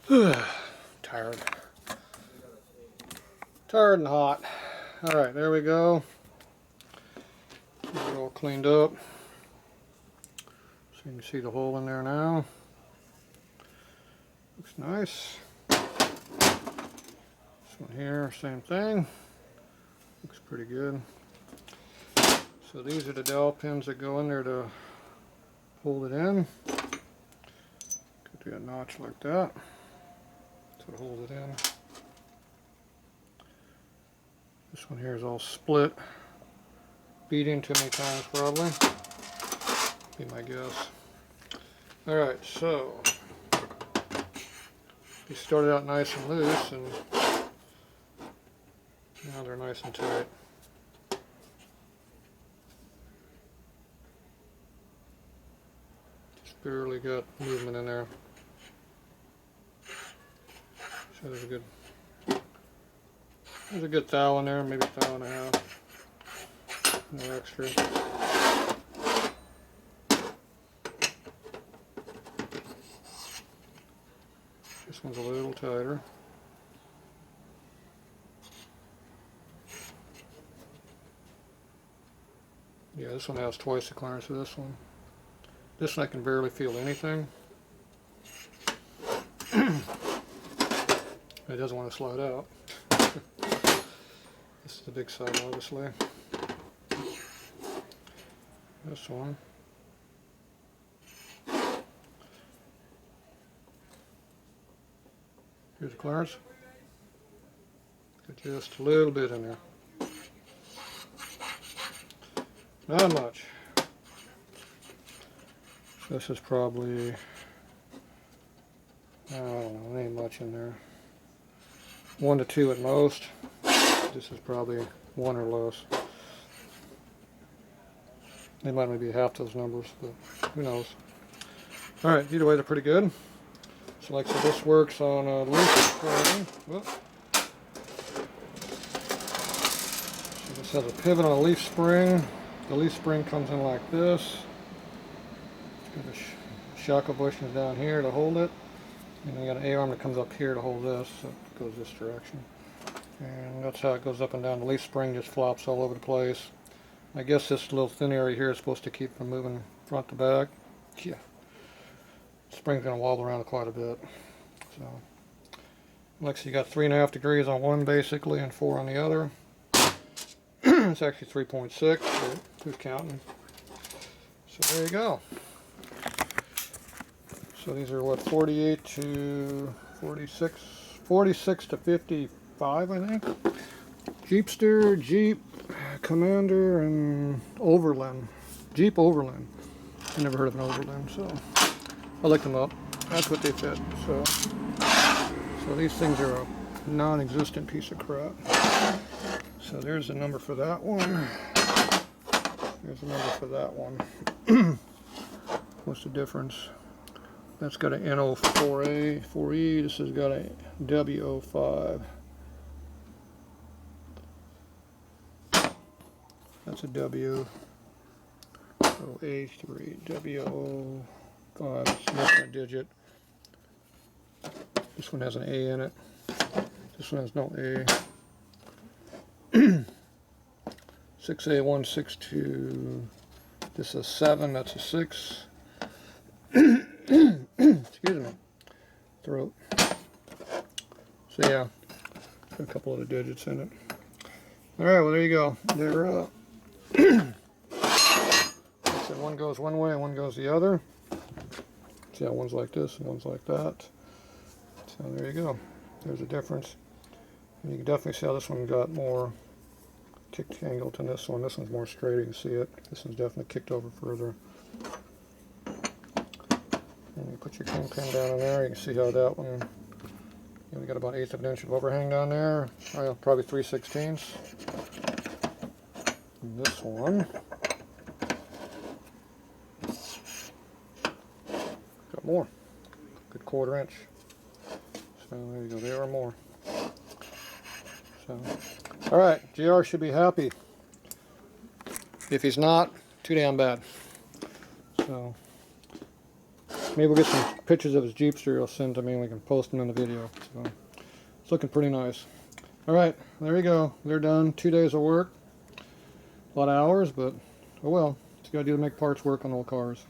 Tired. Tired and hot. Alright, there we go. Get it all cleaned up. So you can see the hole in there now. Looks nice. This one here, same thing. Looks pretty good. So these are the dowel pins that go in there to hold it in. Could be a notch like that to hold it in. This one here is all split. Beating too many times probably. Be my guess. Alright, so they started out nice and loose and now they're nice and tight. Just barely got movement in there. So there's a good thou in there, maybe a thou and a half. No extra. This one's a little tighter. Yeah, this one has twice the clearance of this one. This one I can barely feel anything. It doesn't want to slide out. This is the big side, obviously. This one. Here's the clearance. Got just a little bit in there. Not much. This is probably, I don't know, ain't much in there. 1 to 2 at most. This is probably 1 or less. They might only be half those numbers, but who knows. Alright, either way they're pretty good. So like I said, this works on a leaf spring. So this has a pivot on a leaf spring. The leaf spring comes in like this. Got a shackle bushings down here to hold it. And then you got an A-arm that comes up here to hold this, so it goes this direction. And that's how it goes up and down. The leaf spring just flops all over the place. I guess this little thin area here is supposed to keep from moving front to back. Yeah. The spring's going to wobble around quite a bit. So, like I said, you got 3.5 degrees on one basically and 4 on the other. It's actually 3.6, but who's counting? So there you go. So these are what, 48 to 46, 46 to 55, I think. Jeepster, Jeep, Commander, and Overland. Jeep Overland. I never heard of an Overland, so I looked them up. That's what they fit. So these things are a non-existent piece of crap. So there's the number for that one. There's the number for that one. What's the difference? That's got an NO4A, 4E. This has got a WO5. That's a WO3, WO5. It's missing a digit. This one has an A in it. This one has no A. 6A162. This is a 7. That's a 6. Excuse me. Throat. So yeah, a couple of the digits in it. All right, well there you go. They're so one goes one way and one goes the other. See how one's like this and one's like that. So there you go. There's a difference. And you can definitely see how this one got more kicked angled than this one. This one's more straight, you can see it. This one's definitely kicked over further. And you put your kingpin down in there, you can see how that one, we got about 1/8 of an inch of overhang down there. Well, probably 3/16. And this one got more. Good 1/4 inch. So there you go, there are more. So, alright, JR should be happy. If he's not, too damn bad. So maybe we'll get some pictures of his jeepster. He'll send to me and we can post them in the video. So it's looking pretty nice. All right, there you go. They're done. 2 days of work. A lot of hours, but oh well. It's got to do to make parts work on old cars.